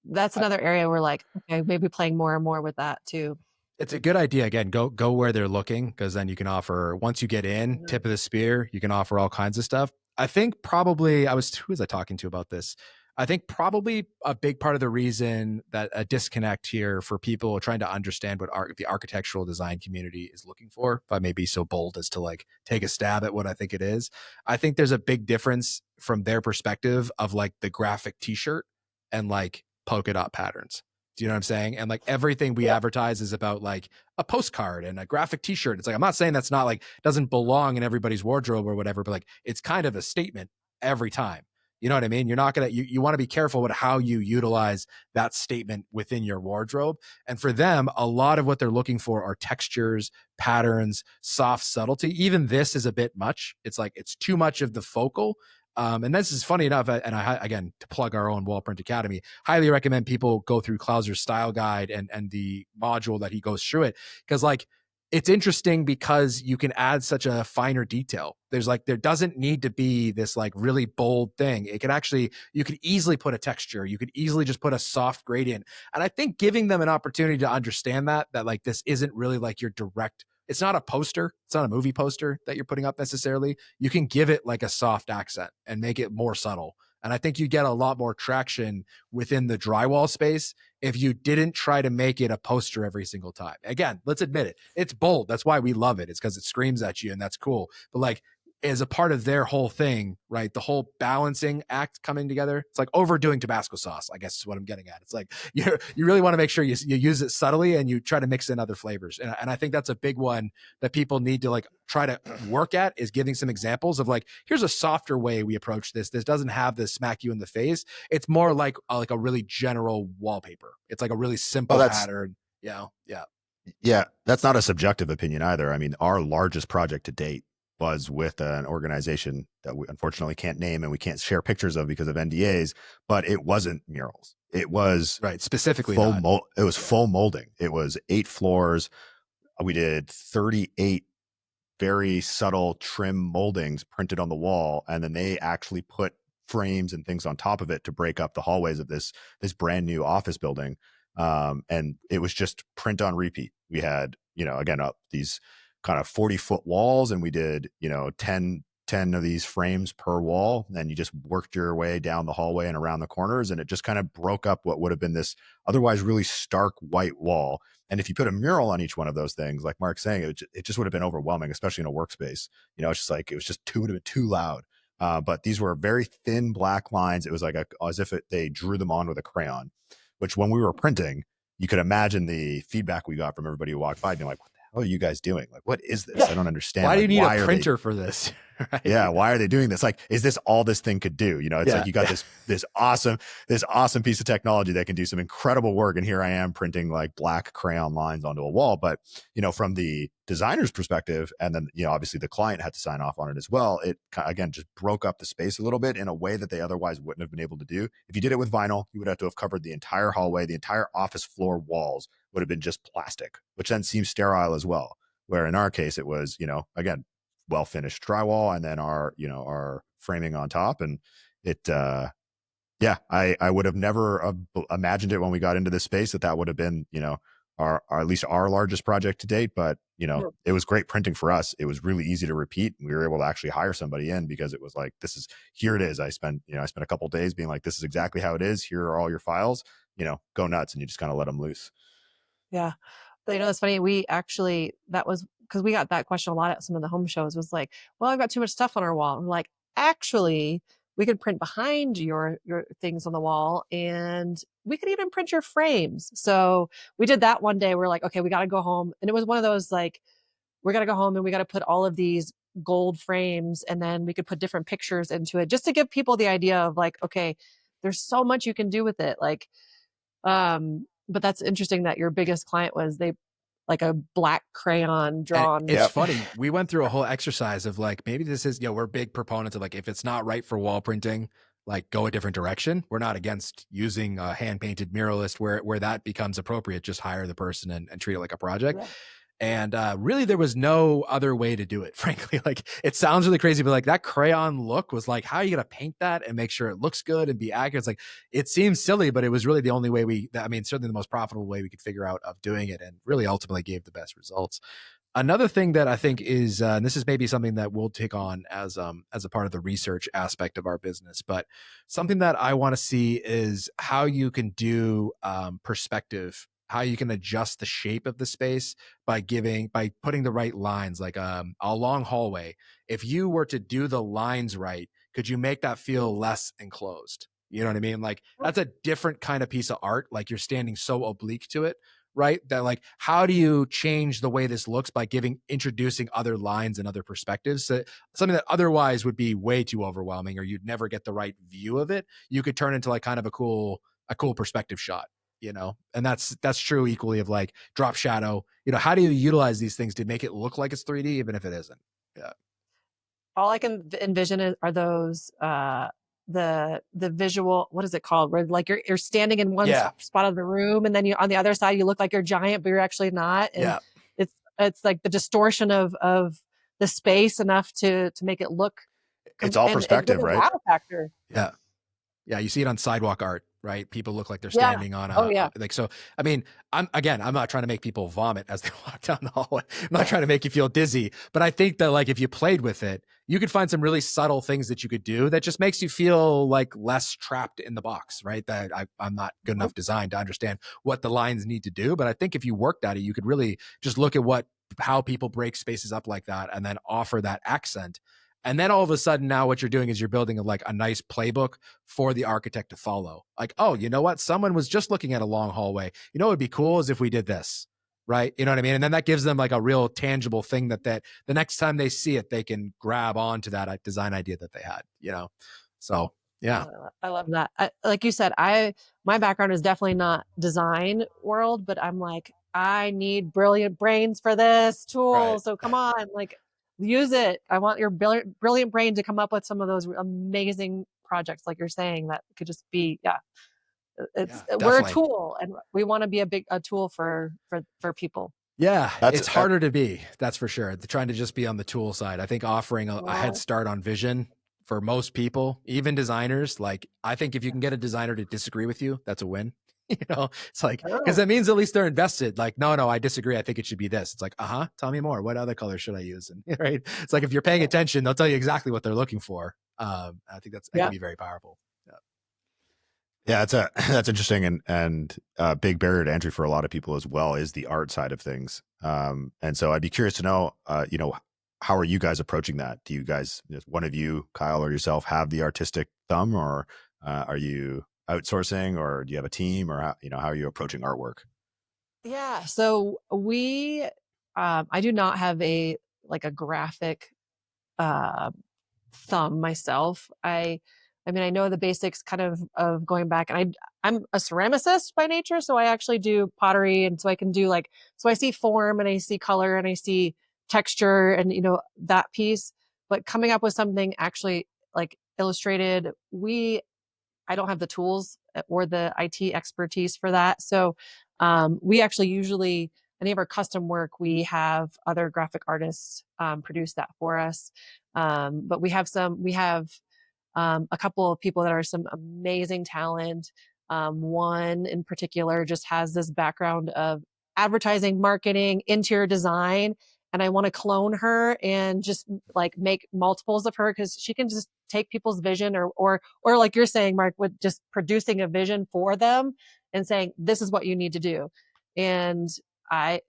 that's another area where like, okay, maybe playing more and more with that too. It's a good idea. Again, go where they're looking, because then you can offer, once you get in, tip of the spear, you can offer all kinds of stuff. I think probably who was I talking to about this? I think probably a big part of the reason that a disconnect here for people trying to understand what the architectural design community is looking for, if I may be so bold as to like take a stab at what I think it is. I think there's a big difference from their perspective of like the graphic t-shirt and like polka dot patterns. Do you know what I'm saying? And like everything we advertise is about like a postcard and a graphic t-shirt. It's like, I'm not saying that's not like, doesn't belong in everybody's wardrobe or whatever, but like, it's kind of a statement every time. You know what I mean? You're not going to, you want to be careful with how you utilize that statement within your wardrobe. And for them, a lot of what they're looking for are textures, patterns, soft subtlety. Even this is a bit much. It's like, it's too much of the focal. And this is funny enough. And I, again, to plug our own Wall Print Academy, highly recommend people go through Clauser's style guide and the module that he goes through it. Cause like, it's interesting because you can add such a finer detail. There's like, there doesn't need to be this like really bold thing. It can actually, you could easily put a texture. You could easily just put a soft gradient. And I think giving them an opportunity to understand that like this isn't really like your direct, it's not a poster. It's not a movie poster that you're putting up necessarily. You can give it like a soft accent and make it more subtle. And I think you get a lot more traction within the drywall space if you didn't try to make it a poster every single time. Again, let's admit it. It's bold. That's why we love it. It's because it screams at you and that's cool. But like, as a part of their whole thing, right? The whole balancing act coming together. It's like overdoing Tabasco sauce, I guess is what I'm getting at. It's like you really want to make sure you use it subtly and you try to mix in other flavors. And I think that's a big one that people need to like try to work at, is giving some examples of like, here's a softer way we approach this. This doesn't have this smack you in the face. It's more like a really general wallpaper. It's like a really simple pattern. Yeah. Yeah, that's not a subjective opinion either. I mean, our largest project to date was with an organization that we unfortunately can't name and we can't share pictures of because of NDAs, but it wasn't murals. It was right, specifically it was full molding. It was 8 floors. We did 38 very subtle trim moldings printed on the wall, and then they actually put frames and things on top of it to break up the hallways of this brand new office building. And it was just print on repeat. We had, again, these kind of 40-foot walls, and we did, 10 of these frames per wall. And you just worked your way down the hallway and around the corners. And it just kind of broke up what would have been this otherwise really stark white wall. And if you put a mural on each one of those things, like Mark's saying, it just would have been overwhelming, especially in a workspace. It's just like, it was just too loud. But these were very thin black lines. It was like as if they drew them on with a crayon, which when we were printing, you could imagine the feedback we got from everybody who walked by being like, what the hell are you guys doing? Like, what is this? I don't understand. Why do you need a printer for this? Right? Yeah. Why are they doing this? Like, is this all this thing could do? It's like, you got this awesome piece of technology that can do some incredible work. And here I am printing like black crayon lines onto a wall. But, from the designer's perspective, and then, obviously the client had to sign off on it as well. It, again, just broke up the space a little bit in a way that they otherwise wouldn't have been able to do. If you did it with vinyl, you would have to have covered the entire hallway, the entire office floor walls would have been just plastic, which then seems sterile as well. Where in our case, it was, again, well finished drywall, and then our framing on top. And it, I would have never imagined it when we got into this space that would have been, our at least our largest project to date. But it was great printing for us. It was really easy to repeat. We were able to actually hire somebody in because it was like, here it is. I spent a couple of days being like, this is exactly how it is. Here are all your files, go nuts. And you just kind of let them loose. Yeah. But that's funny. That was because we got that question a lot at some of the home shows, was like, well, I've got too much stuff on our wall. And we're like, actually, we could print behind your things on the wall, and we could even print your frames. So we did that one day. We're like, okay, we got to go home. And it was one of those like, we got to go home and we got to put all of these gold frames, and then we could put different pictures into it just to give people the idea of like, okay, there's so much you can do with it. Like, but that's interesting that your biggest client was like a black crayon drawn. And it's funny. We went through a whole exercise of like, maybe this is, we're big proponents of like, if it's not right for wall printing, like go a different direction. We're not against using a hand painted muralist where that becomes appropriate. Just hire the person and treat it like a project. Yeah. And really, there was no other way to do it, frankly. Like, it sounds really crazy, but like that crayon look was like, how are you going to paint that and make sure it looks good and be accurate? It's like, it seems silly, but it was really the only way certainly the most profitable way we could figure out of doing it, and really ultimately gave the best results. Another thing that I think is, and this is maybe something that we'll take on as a part of the research aspect of our business, but something that I want to see is how you can do perspective, how you can adjust the shape of the space by putting the right lines, like a long hallway. If you were to do the lines right, could you make that feel less enclosed? You know what I mean? Like, that's a different kind of piece of art. Like, you're standing so oblique to it, right? That like, how do you change the way this looks by introducing other lines and other perspectives? So something that otherwise would be way too overwhelming, or you'd never get the right view of it. You could turn into like kind of a cool perspective shot, and that's true equally of like drop shadow. How do you utilize these things to make it look like it's 3D, even if it isn't? Yeah. All I can envision are those the visual, what is it called, where like you're standing in one Yeah. spot of the room, and then you on the other side you look like you're giant but you're actually not, and Yeah. it's like the distortion of the space enough to make it look It's all and give perspective, it right? wow factor. Yeah. Yeah, you see it on sidewalk art, right? People look like they're Yeah. standing on Oh yeah. like, so, I mean, I'm not trying to make people vomit as they walk down the hallway. I'm not trying to make you feel dizzy, but I think that like if you played with it, you could find some really subtle things that you could do that just makes you feel like less trapped in the box, right? That I'm not good enough design to understand what the lines need to do. But I think if you worked at it, you could really just look at how people break spaces up like that and then offer that accent. And then all of a sudden now what you're doing is you're building like a nice playbook for the architect to follow. Like, oh, you know what? Someone was just looking at a long hallway. You know, what would be cool is if we did this, right? You know what I mean? And then that gives them like a real tangible thing that the next time they see it, they can grab onto that design idea that they had. So yeah. I love that. Like you said, my background is definitely not design world, but I'm like, I need brilliant brains for this tool. Right. So come on, like use it. I want your brilliant brain to come up with some of those amazing projects, like you're saying, that could just be, yeah. Yeah, We're a definitely. tool, and we want to be a tool for people. Yeah, That's it's harder to be, that's for sure. Trying to just be on the tool side. I think offering a head Well, start on vision for most people, even designers, like I think if you can get a designer to disagree with you, that's a win. It's like, because oh, that means at least they're invested. Like, no, I disagree. I think it should be this. It's like, tell me more. What other color should I use? And right. It's like if you're paying attention, they'll tell you exactly what they're looking for. I think that can yeah. be very powerful. Yeah. Yeah, that's interesting, and a big barrier to entry for a lot of people as well is the art side of things. And so I'd be curious to know, how are you guys approaching that? Do you guys, one of you, Kyle or yourself, have the artistic thumb, or are you outsourcing, or do you have a team, or how are you approaching artwork? Yeah. So I do not have a graphic uh, thumb myself. I mean, I know the basics kind of going back, and I'm a ceramicist by nature, so I actually do pottery, and so I can do like, so I see form and I see color and I see texture and that piece, but coming up with something actually like illustrated, I don't have the tools or the IT expertise for that. So we actually usually, any of our custom work, we have other graphic artists produce that for us. But we have a couple of people that are some amazing talent. One in particular just has this background of advertising, marketing, interior design. And I want to clone her and just like make multiples of her, because she can just take people's vision, or like you're saying, Mark, with just producing a vision for them and saying, this is what you need to do. And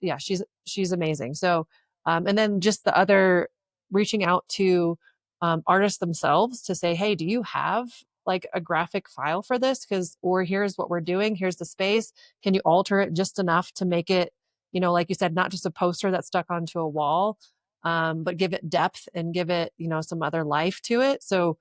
yeah, she's amazing. So, and then just the other, reaching out to artists themselves to say, hey, do you have like a graphic file for this? Or here's what we're doing. Here's the space. Can you alter it just enough to make it, like you said, not just a poster that's stuck onto a wall, but give it depth and give it, some other life to it. So,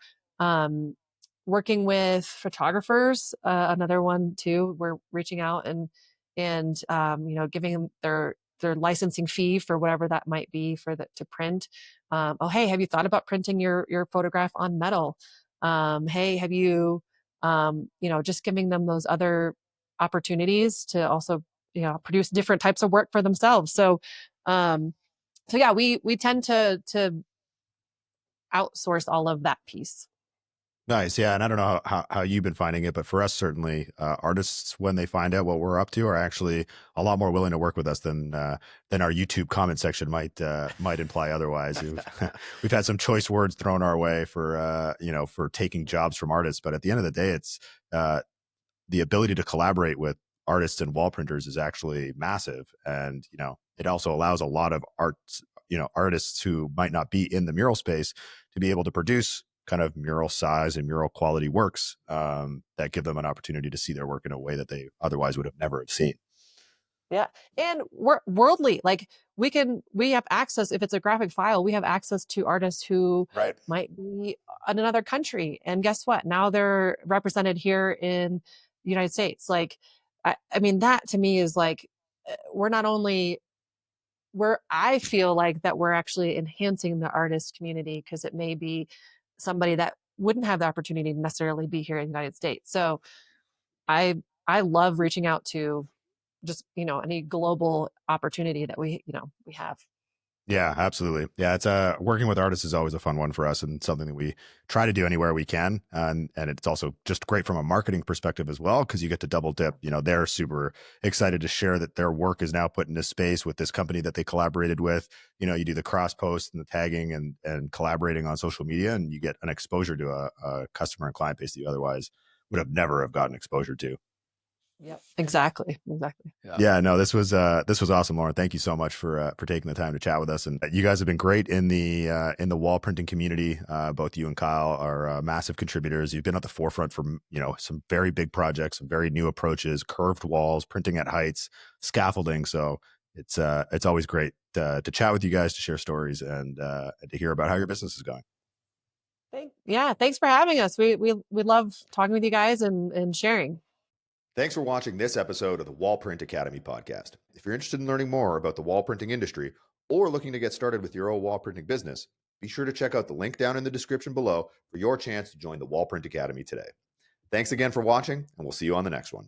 working with photographers, another one too, we're reaching out and giving them their licensing fee for whatever that might be for to print. Oh, hey, have you thought about printing your photograph on metal? Hey, have you, just giving them those other opportunities to also, produce different types of work for themselves. Um, so yeah, we tend to outsource all of that piece. Nice. Yeah. And I don't know how you've been finding it, but for us, certainly, artists, when they find out what we're up to, are actually a lot more willing to work with us than our YouTube comment section might imply otherwise. We've had some choice words thrown our way for taking jobs from artists. But at the end of the day, it's the ability to collaborate with artists and wall printers is actually massive. And, it also allows a lot of artists who might not be in the mural space to be able to produce kind of mural size and mural quality works that give them an opportunity to see their work in a way that they otherwise would have never have seen. Yeah. And we're worldly. Like we have access, if it's a graphic file, we have access to artists who Right. might be in another country. And guess what? Now they're represented here in the United States. Like, I mean, that to me is like, we're not only, I feel like that we're actually enhancing the artist community because it may be somebody that wouldn't have the opportunity to necessarily be here in the United States. So I, I love reaching out to just any global opportunity that we have. Yeah, absolutely. Yeah, it's working with artists is always a fun one for us and something that we try to do anywhere we can. And it's also just great from a marketing perspective as well because you get to double dip. They're super excited to share that their work is now put into space with this company that they collaborated with. You do the cross post and the tagging and collaborating on social media, and you get an exposure to a customer and client base that you otherwise would have never have gotten exposure to. Yep, exactly. Yeah. Yeah, no, this was awesome, Lauren. Thank you so much for taking the time to chat with us. And you guys have been great in the wall printing community. Both you and Kyle are massive contributors. You've been at the forefront for some very big projects, some very new approaches, curved walls, printing at heights, scaffolding. So it's always great to chat with you guys, to share stories, and to hear about how your business is going. Thanks for having us. We love talking with you guys and sharing. Thanks for watching this episode of the Wall Print Academy podcast. If you're interested in learning more about the wall printing industry or looking to get started with your own wall printing business, be sure to check out the link down in the description below for your chance to join the Wall Print Academy today. Thanks again for watching, and we'll see you on the next one.